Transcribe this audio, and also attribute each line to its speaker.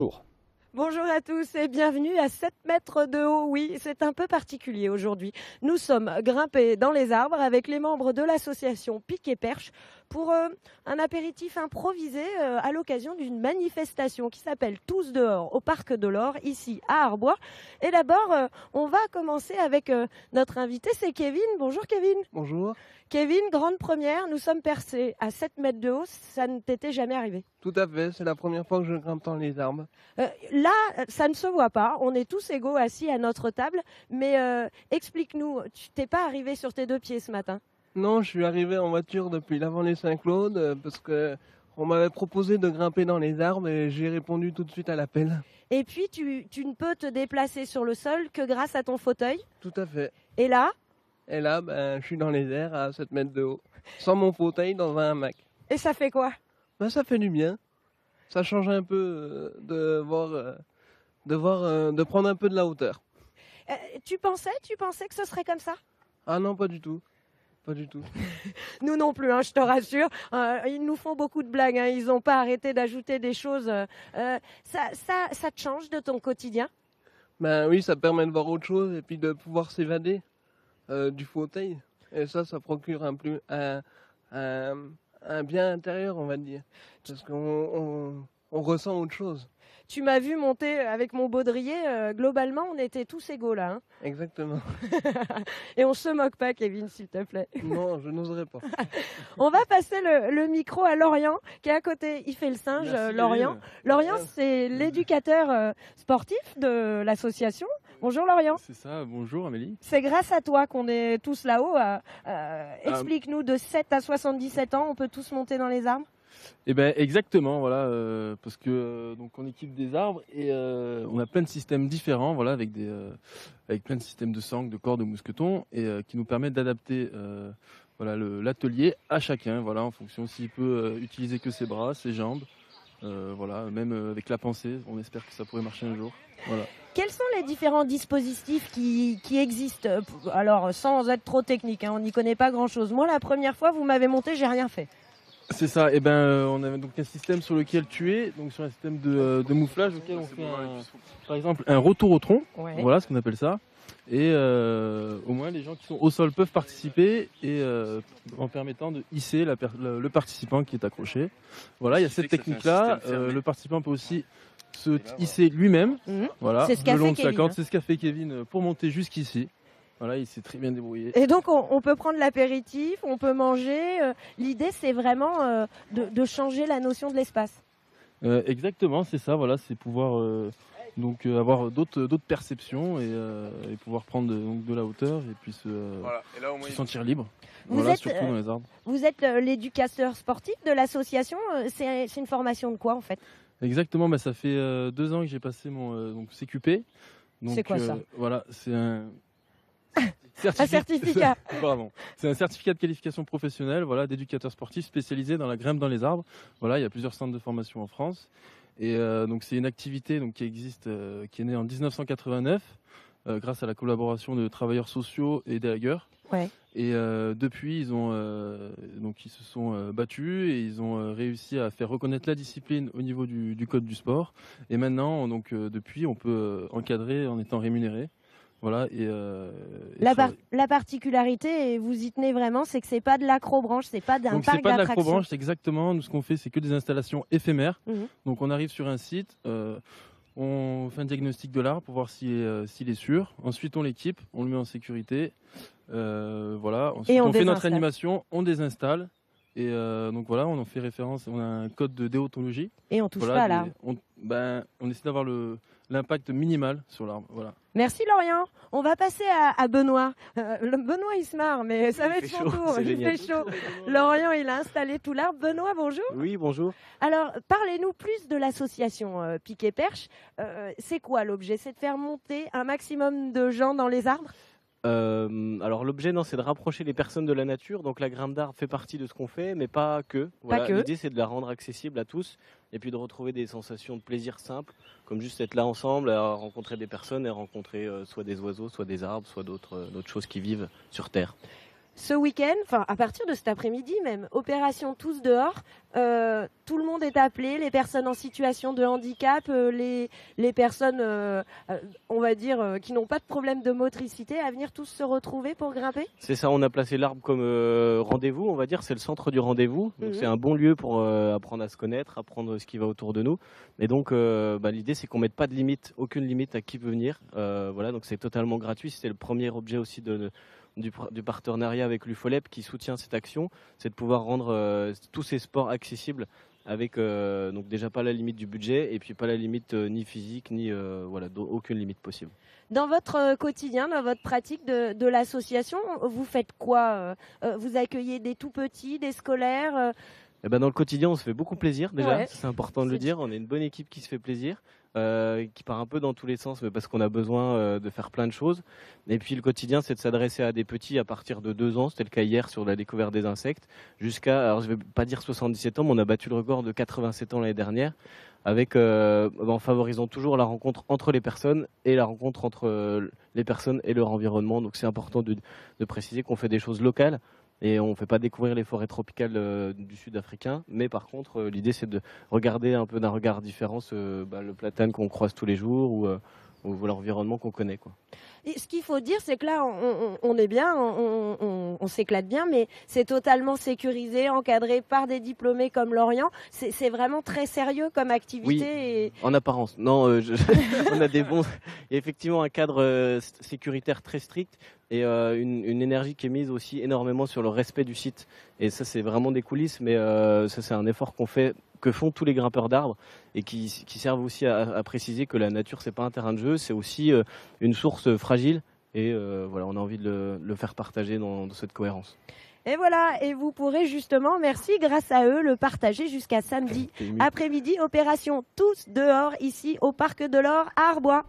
Speaker 1: Bonjour.
Speaker 2: Bonjour à tous et bienvenue à 7 mètres de haut. Oui, c'est un peu particulier aujourd'hui. Nous sommes grimpés dans les arbres avec les membres de l'association Pic et Perche pour un apéritif improvisé à l'occasion d'une manifestation qui s'appelle Tous dehors au Parc de l'Or, ici à Arbois. Et d'abord, on va commencer avec notre invité, c'est Kevin. Bonjour Kevin.
Speaker 3: Bonjour.
Speaker 2: Kevin, grande première, nous sommes percés à 7 mètres de haut, ça ne t'était jamais arrivé?
Speaker 3: Tout à fait, c'est la première fois que je grimpe dans les arbres.
Speaker 2: Là, ça ne se voit pas. On est tous égaux assis à notre table. Mais explique-nous, tu t'es pas arrivé sur tes deux pieds ce matin?
Speaker 3: Non, je suis arrivé en voiture depuis l'Avant-les-Saint-Claude parce que on m'avait proposé de grimper dans les arbres et j'ai répondu tout de suite à l'appel.
Speaker 2: Et puis, tu ne peux te déplacer sur le sol que grâce à ton fauteuil.
Speaker 3: Tout à fait.
Speaker 2: Et là,
Speaker 3: Et là, je suis dans les airs à 7 mètres de haut, sans mon fauteuil dans un hamac.
Speaker 2: et ça fait quoi?
Speaker 3: Ça fait du bien. Ça change un peu de prendre un peu de la hauteur.
Speaker 2: Tu pensais que ce serait comme ça?
Speaker 3: Ah non, pas du tout. Pas du tout.
Speaker 2: Nous non plus, hein, je te rassure. Ils nous font beaucoup de blagues. Hein. Ils n'ont pas arrêté d'ajouter des choses. Ça te change de ton quotidien?
Speaker 3: Ben oui, ça permet de voir autre chose et puis de pouvoir s'évader du fauteuil. Et ça procure un bien intérieur, on va dire. Parce qu'on ressent autre chose.
Speaker 2: Tu m'as vu monter avec mon baudrier. Globalement, on était tous égaux là. Hein.
Speaker 3: Exactement.
Speaker 2: Et on se moque pas, Kevin, s'il te plaît.
Speaker 3: Non, je n'oserais pas.
Speaker 2: On va passer le micro à Lorient, qui est à côté. Il fait le singe,
Speaker 1: Merci,
Speaker 2: Lorient.
Speaker 1: Kevin.
Speaker 2: Lorient, c'est l'éducateur sportif de l'association. Bonjour Lorient.
Speaker 1: C'est ça, bonjour Amélie.
Speaker 2: C'est grâce à toi qu'on est tous là-haut. Explique-nous, de 7 à 77 ans, on peut tous monter dans les arbres?
Speaker 1: Eh ben exactement, voilà, parce que donc on équipe des arbres et on a plein de systèmes différents, voilà, avec plein de systèmes de sangles, de cordes, de mousquetons et qui nous permettent d'adapter voilà l'atelier à chacun, voilà, en fonction s'il peut utiliser que ses bras, ses jambes, voilà, même avec la pensée, on espère que ça pourrait marcher un jour, voilà.
Speaker 2: Quels sont les différents dispositifs qui existent? Alors, sans être trop technique, hein, on n'y connaît pas grand-chose. Moi, la première fois, vous m'avez monté, j'ai rien fait.
Speaker 1: C'est ça, et on a donc un système sur lequel tu es, donc sur un système de mouflage auquel on fait par exemple un retour au tronc,
Speaker 2: Ouais.
Speaker 1: voilà ce qu'on appelle ça. Et au moins les gens qui sont au sol peuvent participer et en permettant de hisser le participant qui est accroché. Voilà, il y a cette technique-là. Le participant peut aussi se hisser lui-même,
Speaker 2: Mhm.
Speaker 1: voilà,
Speaker 2: C'est ce qu'a
Speaker 1: le long
Speaker 2: fait
Speaker 1: de sa
Speaker 2: Kevin,
Speaker 1: corde.
Speaker 2: hein.
Speaker 1: C'est ce qu'a fait Kevin pour monter jusqu'ici. Voilà, il s'est très bien débrouillé.
Speaker 2: Et donc, on peut prendre l'apéritif, on peut manger. L'idée, c'est vraiment de changer la notion de l'espace.
Speaker 1: Exactement, c'est ça. Voilà, c'est pouvoir avoir d'autres perceptions et pouvoir prendre donc de la hauteur et puis
Speaker 4: Voilà. Et là, au moins,
Speaker 1: se sentir libre.
Speaker 2: Vous
Speaker 1: Voilà,
Speaker 2: êtes,
Speaker 1: surtout dans les arbres.
Speaker 2: Vous êtes l'éducateur sportif de l'association. C'est une formation de quoi, en fait?
Speaker 1: Exactement, ça fait 2 ans que j'ai passé mon donc CQP. Donc,
Speaker 2: C'est quoi ça?
Speaker 1: Voilà, c'est un
Speaker 2: Un certificat.
Speaker 1: Pardon. C'est un certificat de qualification professionnelle, voilà, d'éducateur sportif spécialisé dans la grimpe dans les arbres. Voilà, il y a plusieurs centres de formation en France. Et donc c'est une activité donc, qui existe, qui est née en 1989, grâce à la collaboration de travailleurs sociaux et d'élagueurs.
Speaker 2: Ouais.
Speaker 1: Et depuis, ils se sont battus et ils ont réussi à faire reconnaître la discipline au niveau du code du sport. Et maintenant, depuis, on peut encadrer en étant rémunéré. Voilà,
Speaker 2: La particularité, et vous y tenez vraiment, c'est que c'est pas de l'acrobranche, c'est pas d'un
Speaker 1: donc
Speaker 2: parc
Speaker 1: c'est pas de
Speaker 2: d'attractions.
Speaker 1: l'acrobranche, c'est exactement. Nous, ce qu'on fait, c'est que des installations éphémères.
Speaker 2: Mhm.
Speaker 1: Donc on arrive sur un site, on fait un diagnostic de l'arbre pour voir s'il est sûr. Ensuite, on l'équipe, on le met en sécurité. Voilà. Ensuite,
Speaker 2: Et on
Speaker 1: on fait notre
Speaker 2: désinstalle.
Speaker 1: animation, on désinstalle. Et donc voilà, on en fait référence. On a un code de déontologie.
Speaker 2: Et on touche
Speaker 1: Voilà,
Speaker 2: pas à l'arbre.
Speaker 1: on essaie d'avoir l'impact minimal sur l'arbre. Voilà.
Speaker 2: Merci Lorient. On va passer à Benoît. Benoît, il se marre, mais ça va être son tour.
Speaker 4: c'est
Speaker 2: Il
Speaker 4: génial.
Speaker 2: fait chaud. Lorient, il a installé tout l'arbre. Benoît, bonjour.
Speaker 4: Oui, bonjour.
Speaker 2: Alors, parlez-nous plus de l'association Pic et Perche. C'est quoi l'objet? C'est de faire monter un maximum de gens dans les arbres?
Speaker 4: Alors l'objet, non, c'est de rapprocher les personnes de la nature. Donc la grimpe d'arbre fait partie de ce qu'on fait, mais pas que. Voilà,
Speaker 2: que.
Speaker 4: l'idée, c'est de la rendre accessible à tous et puis de retrouver des sensations de plaisir simples, comme juste être là ensemble, à rencontrer des personnes et rencontrer soit des oiseaux, soit des arbres, soit d'autres choses qui vivent sur Terre.
Speaker 2: ce week-end, enfin à partir de cet après-midi même, opération tous dehors. Tout le monde est appelé, les personnes en situation de handicap, les personnes, on va dire, qui n'ont pas de problème de motricité, à venir tous se retrouver pour grimper.
Speaker 4: C'est ça, on a placé l'arbre comme rendez-vous, on va dire, c'est le centre du rendez-vous. Donc c'est un bon lieu pour apprendre à se connaître, apprendre ce qui va autour de nous. Et donc l'idée c'est qu'on mette pas de limite, aucune limite à qui peut venir. Voilà, donc c'est totalement gratuit. C'est le premier objet aussi du partenariat avec l'UFOLEP qui soutient cette action, c'est de pouvoir rendre tous ces sports accessibles avec donc déjà pas la limite du budget et puis pas la limite ni physique ni aucune limite possible.
Speaker 2: Dans votre quotidien, dans votre pratique de l'association, vous faites quoi? Vous accueillez des tout petits, des scolaires?
Speaker 4: Dans le quotidien, on se fait beaucoup plaisir déjà,
Speaker 2: Ouais.
Speaker 4: c'est important de le dire. On est une bonne équipe qui se fait plaisir, qui part un peu dans tous les sens, mais parce qu'on a besoin de faire plein de choses. Et puis le quotidien, c'est de s'adresser à des petits à partir de 2 ans, c'était le cas hier sur la découverte des insectes, jusqu'à, alors je vais pas dire 77 ans, mais on a battu le record de 87 ans l'année dernière, avec en favorisant toujours la rencontre entre les personnes et la rencontre entre les personnes et leur environnement. Donc c'est important de préciser qu'on fait des choses locales. Et on ne fait pas découvrir les forêts tropicales du sud africain, mais par contre, l'idée c'est de regarder un peu d'un regard différent le platane qu'on croise tous les jours ou l'environnement qu'on connaît, quoi.
Speaker 2: Et ce qu'il faut dire, c'est que là, on est bien, on s'éclate bien, mais c'est totalement sécurisé, encadré par des diplômés comme Lorient. C'est vraiment très sérieux comme activité.
Speaker 4: Oui,
Speaker 2: et...
Speaker 4: en apparence. Non, on a il y a effectivement un cadre sécuritaire très strict et une énergie qui est mise aussi énormément sur le respect du site. Et ça, c'est vraiment des coulisses, mais ça, c'est un effort que font tous les grimpeurs d'arbres et qui servent aussi à préciser que la nature, c'est pas un terrain de jeu, c'est aussi une source fragile. Et on a envie de le faire partager dans cette cohérence.
Speaker 2: Et voilà, et vous pourrez justement, merci, grâce à eux, le partager jusqu'à samedi après-midi. Opération tous dehors ici au Parc de l'Or à Arbois.